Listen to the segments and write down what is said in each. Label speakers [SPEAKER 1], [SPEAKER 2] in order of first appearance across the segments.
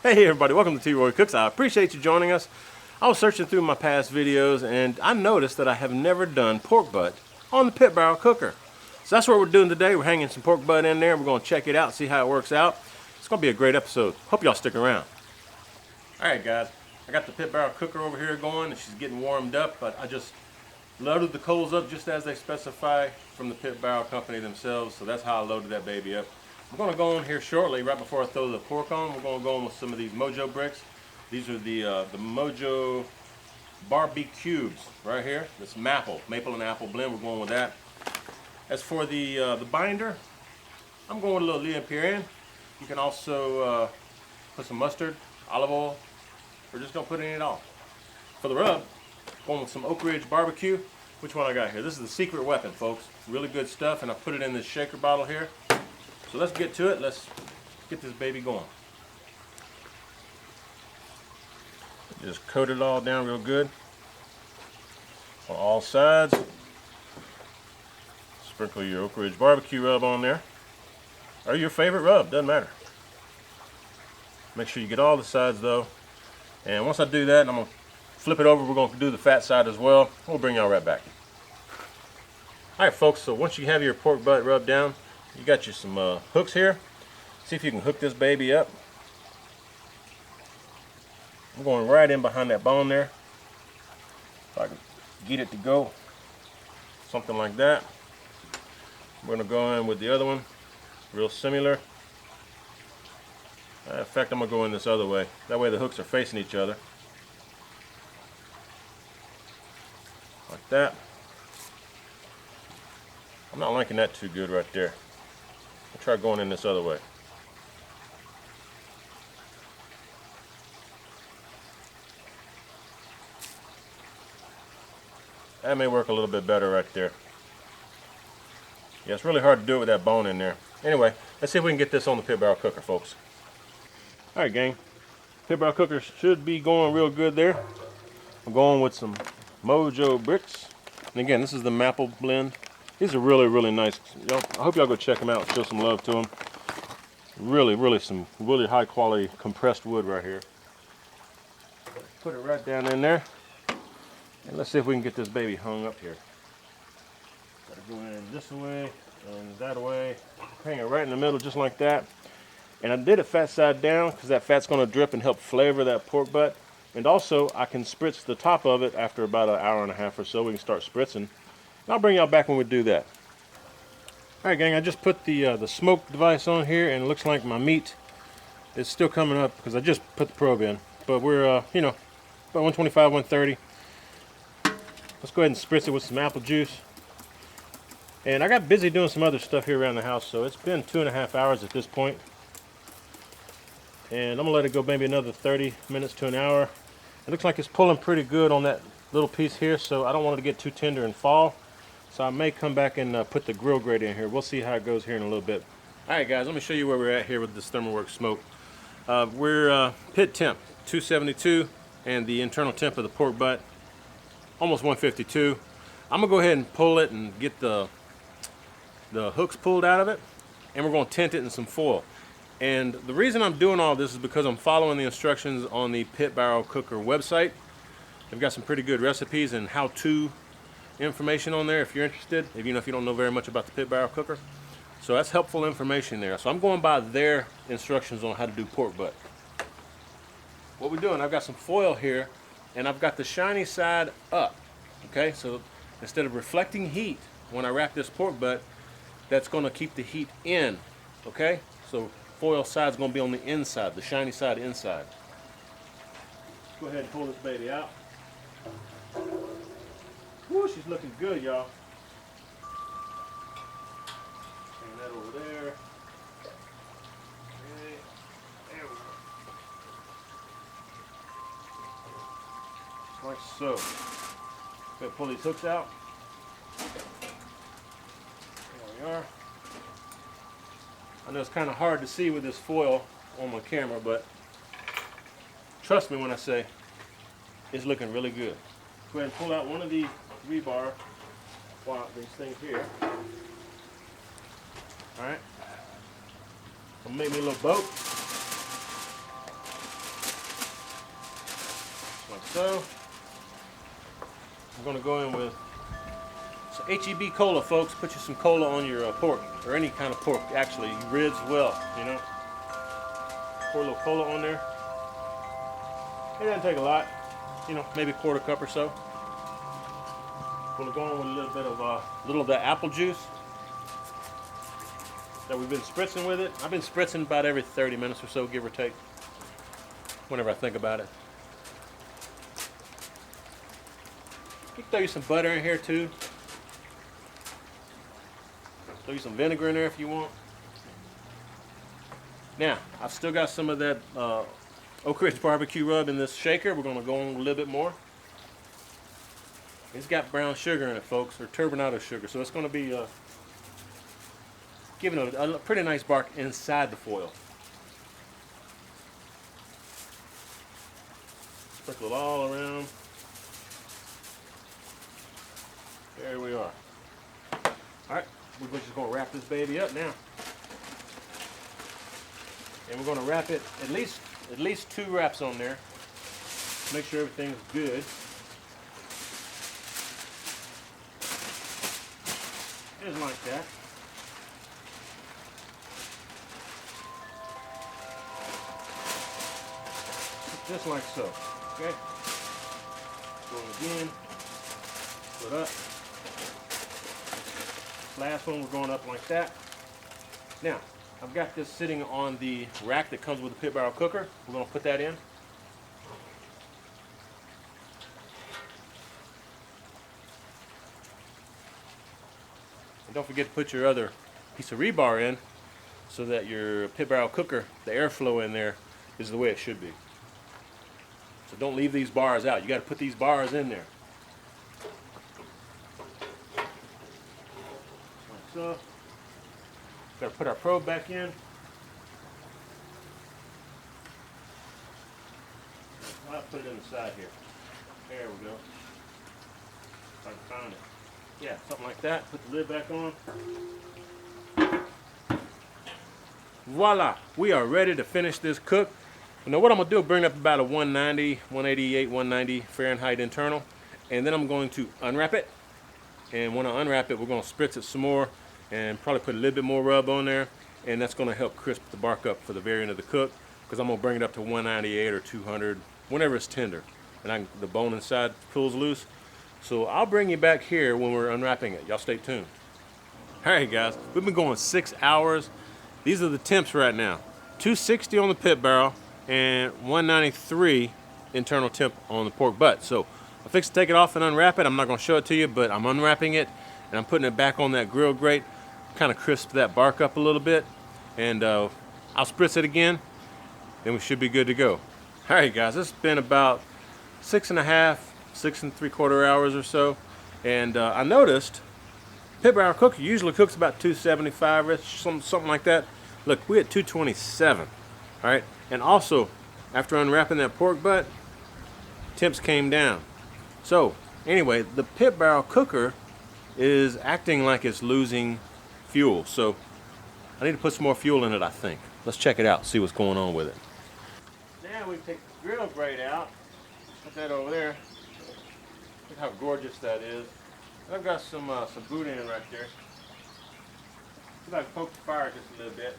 [SPEAKER 1] Hey everybody, welcome to T-Roy Cooks. I appreciate you joining us. I was searching through my past videos and I noticed that I have never done pork butt on the pit barrel cooker. So that's what we're doing today. We're hanging some pork butt in there. We're going to check it out, see how it works out. It's going to be a great episode. Hope y'all stick around. Alright guys, I got the pit barrel cooker over here going and she's getting warmed up, but I just loaded the coals up just as they specify from the pit barrel company themselves. So that's how I loaded that baby up. I'm going to go on here shortly, right before I throw the pork on. We're going to go on with some of these Mojobricks. These are the Mojo BBQ right here. This maple and apple blend. We're going with that. As for the binder, I'm going with a little Liam. You can also put some mustard, olive oil, or just don't put any at all. For the rub, going with some Oakridge BBQ. Which one I got here? This is the secret weapon, folks. Really good stuff, and I put it in this shaker bottle here. So let's get to it. Let's get this baby going. Just coat it all down real good on all sides. Sprinkle your Oakridge BBQ rub on there, or your favorite rub, doesn't matter. Make sure you get all the sides though. And once I do that, I'm going to flip it over. We're going to do the fat side as well. We'll bring y'all right back. Alright folks, so once you have your pork butt rubbed down, you got your some hooks here. See if you can hook this baby up. I'm going right in behind that bone there. If I can get it to go. Something like that. We're going to go in with the other one. Real similar. In fact, I'm going to go in this other way. That way the hooks are facing each other. Like that. I'm not liking that too good right there. I'll try going in this other way. That may work a little bit better right there. Yeah, it's really hard to do it with that bone in there. Anyway, let's see if we can get this on the pit barrel cooker, folks. Alright gang, pit barrel cooker should be going real good there. I'm going with some Mojobricks. And again, this is the maple blend. These are really nice. I hope y'all go check them out. Show some love to them. Some really high quality compressed wood right here. Put it right down in there. And let's see if we can get this baby hung up here. Gotta go in this way and that way. Hang it right in the middle just like that. And I did it fat side down because that fat's going to drip and help flavor that pork butt. And also I can spritz the top of it after about an hour and a half or so. We can start spritzing. I'll bring y'all back when we do that. Alright gang, I just put the smoke device on here and it looks like my meat is still coming up because I just put the probe in. But we're, about 125, 130. Let's go ahead and spritz it with some apple juice. And I got busy doing some other stuff here around the house, so it's been 2.5 hours at this point. And I'm going to let it go maybe another 30 minutes to an hour. It looks like it's pulling pretty good on that little piece here, so I don't want it to get too tender and fall. So I may come back and put the grill grate in here. We'll see how it goes here in a little bit. Alright guys, let me show you where we're at here with this ThermalWorks smoke. We're pit temp 272 and the internal temp of the pork butt almost 152. I'm going to go ahead and pull it and get the hooks pulled out of it, and we're going to tint it in some foil. And the reason I'm doing all this is because I'm following the instructions on the Pit Barrel Cooker website. They've got some pretty good recipes and how-to information on there if you're interested, even if you don't know very much about the Pit Barrel Cooker. So that's helpful information there. So I'm going by their instructions on how to do pork butt. What we're doing, I've got some foil here, and I've got the shiny side up. Okay, so instead of reflecting heat when I wrap this pork butt, that's going to keep the heat in. Okay, so foil side's going to be on the inside, the shiny side inside. Go ahead and pull this baby out. Woo, she's looking good, y'all. Hang that over there. Okay, there we go. Like so. Go ahead, pull these hooks out. There we are. I know it's kind of hard to see with this foil on my camera, but trust me when I say it's looking really good. Go ahead and pull out one of these rebar, these things here. Alright. I'll make me a little boat. so. I'm going to go in with some HEB cola, folks. Put you some cola on your pork, or any kind of pork, actually, ribs as well, you know. Pour a little cola on there. It doesn't take a lot, you know, maybe a quarter cup or so. I'm going to go in with a little of that apple juice that we've been spritzing with it. I've been spritzing about every 30 minutes or so, give or take, whenever I think about it. You can throw you some butter in here too. Throw you some vinegar in there if you want. Now, I've still got some of that Oakridge BBQ rub in this shaker. We're going to go on a little bit more. It's got brown sugar in it, folks, or turbinado sugar. So it's going to be giving it a pretty nice bark inside the foil. Sprinkle it all around. There we are. Alright, we're just going to wrap this baby up now. And we're going to wrap it at least 2 wraps on there. Make sure everything's good. Just like that. Just like so. Okay? Going again. Split up. Last one, we're going up like that. Now, I've got this sitting on the rack that comes with the pit barrel cooker. We're going to put that in. And don't forget to put your other piece of rebar in so that your pit barrel cooker, the airflow in there, is the way it should be. So don't leave these bars out. You got to put these bars in there. Like so. Got to put our probe back in. I'll put it in the side here. There we go. If I can find it. Yeah, something like that. Put the lid back on. Voila! We are ready to finish this cook. Now what I'm going to do is bring up about a 190, 188, 190 Fahrenheit internal. And then I'm going to unwrap it. And when I unwrap it, we're going to spritz it some more. And probably put a little bit more rub on there. And that's going to help crisp the bark up for the very end of the cook. Because I'm going to bring it up to 198 or 200, whenever it's tender. And the bone inside pulls loose. So I'll bring you back here when we're unwrapping it. Y'all stay tuned. Alright guys, we've been going 6 hours. These are the temps right now. 260 on the pit barrel and 193 internal temp on the pork butt. So I fixed to take it off and unwrap it. I'm not going to show it to you, but I'm unwrapping it and I'm putting it back on that grill grate. Kind of crisp that bark up a little bit. And I'll spritz it again. Then we should be good to go. Alright guys, it's been about 6 and 3/4 hours or so, and I noticed pit barrel cooker usually cooks about 275-ish, something like that. Look, we at 227. All right, and also after unwrapping that pork butt, temps came down. So anyway, the pit barrel cooker is acting like it's losing fuel, so I need to put some more fuel in it, I think. Let's check it out, see what's going on with it. Now we take the grill grate out, put that over there. Look how gorgeous that is. And I've got some boudin right there. See if I can poke the fire just a little bit.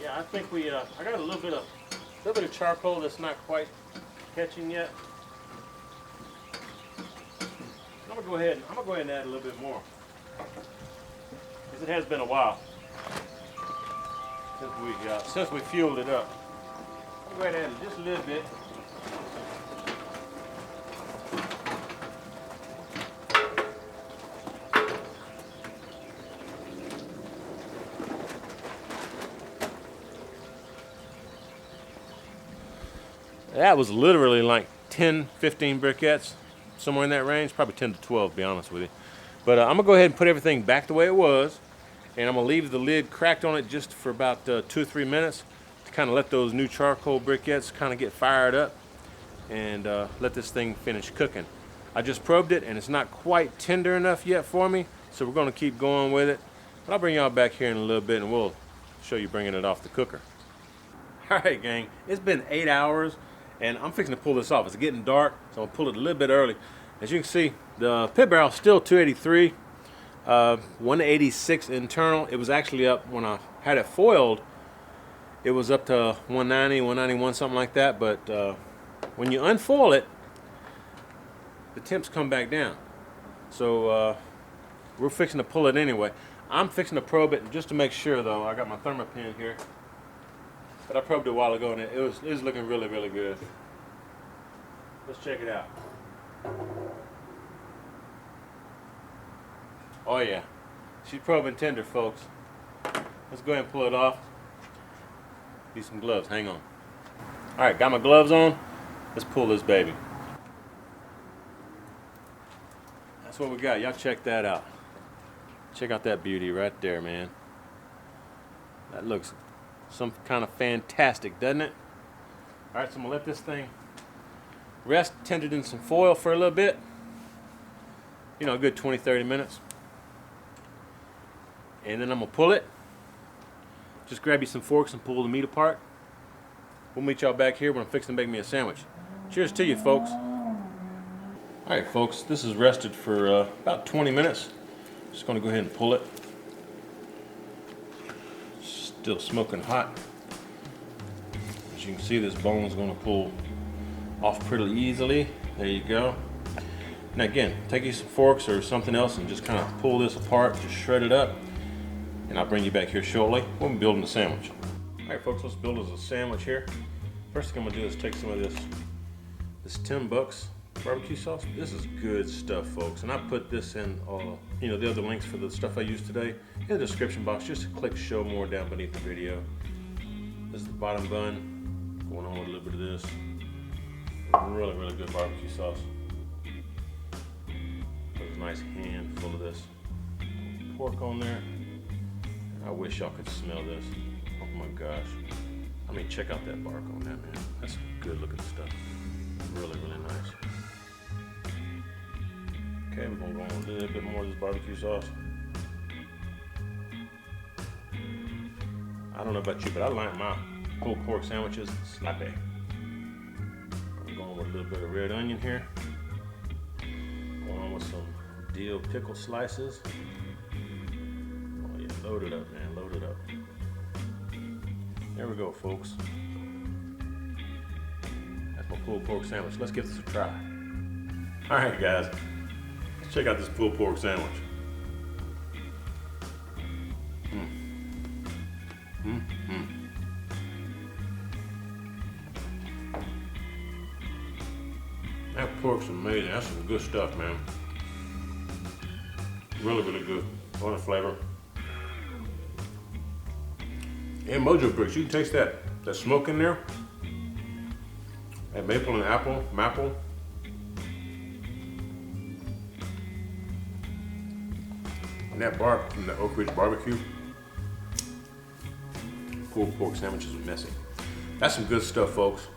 [SPEAKER 1] Yeah, I think I got a little bit of charcoal that's not quite catching yet. I'm gonna go ahead and add a little bit more, because it has been a while since we fueled it up. Go ahead and add just a little bit. That was literally like 10, 15 briquettes, somewhere in that range, probably 10 to 12 to be honest with you. But I'm gonna go ahead and put everything back the way it was, and I'm gonna leave the lid cracked on it just for about 2 or 3 minutes. Kind of let those new charcoal briquettes kind of get fired up and let this thing finish cooking. I just probed it and it's not quite tender enough yet for me, so we're going to keep going with it. But I'll bring y'all back here in a little bit and we'll show you bringing it off the cooker. All right, gang, it's been 8 hours and I'm fixing to pull this off. It's getting dark, so I'll pull it a little bit early. As you can see, the pit barrel is still 283, 186 internal. It was actually up when I had it foiled. It was up to 190, 191, something like that. But when you unfoil it, the temps come back down. So we're fixing to pull it anyway. I'm fixing to probe it just to make sure, though. I got my thermopin here, but I probed it a while ago and it was looking really, really good. Let's check it out. Oh yeah, she's probing tender, folks. Let's go ahead and pull it off. Need some gloves, hang on. All right, got my gloves on. Let's pull this baby. That's what we got. Y'all check that out. Check out that beauty right there, man. That looks some kind of fantastic, doesn't it? All right, so I'm gonna let this thing rest, tendered in some foil for a little bit. You know, a good 20-30 minutes. And then I'm gonna pull it. Just grab you some forks and pull the meat apart. We'll meet y'all back here when I'm fixing to make me a sandwich. Cheers to you, folks. All right, folks, this is rested for about 20 minutes. Just gonna go ahead and pull it. Still smoking hot. As you can see, this bone's gonna pull off pretty easily. There you go. Now again, take you some forks or something else and just kind of pull this apart, just shred it up. And I'll bring you back here shortly. We'll be building a sandwich. All right, folks, let's build us a sandwich here. First thing I'm gonna do is take some of this 10 bucks barbecue sauce. This is good stuff, folks. And I put this in, you know, the other links for the stuff I used today in the description box. Just click show more down beneath the video. This is the bottom bun. Going on with a little bit of this. Really, really good barbecue sauce. There's a nice handful of this pork on there. I wish y'all could smell this. Oh my gosh. I mean, check out that bark on that, man. That's some good looking stuff. Really, really nice. Okay, we're gonna go on a little bit more of this barbecue sauce. I don't know about you, but I like my pulled pork sandwiches sloppy. I'm going with a little bit of red onion here. Going on with some dill pickle slices. Load it up, man, load it up. There we go, folks. That's my pulled pork sandwich. Let's give this a try. All right, guys, let's check out this pulled pork sandwich. That pork's amazing. That's some good stuff, man. Really, really good. What a flavor. And Mojobricks, you can taste that smoke in there. That maple and maple. And that bark from the Oakridge BBQ. Pulled pork sandwiches are messy. That's some good stuff, folks.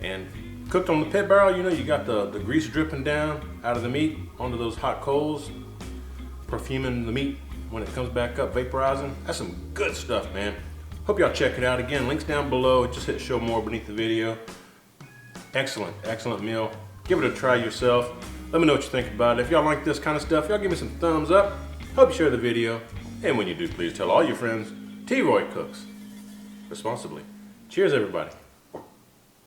[SPEAKER 1] And cooked on the pit barrel, you know, you got the grease dripping down out of the meat onto those hot coals, perfuming the meat when it comes back up, vaporizing. That's some good stuff, man. Hope y'all check it out. Again, links down below. Just hit show more beneath the video. Excellent, excellent meal. Give it a try yourself. Let me know what you think about it. If y'all like this kind of stuff, y'all give me some thumbs up. Hope you share the video. And when you do, please tell all your friends, T-Roy cooks responsibly. Cheers, everybody.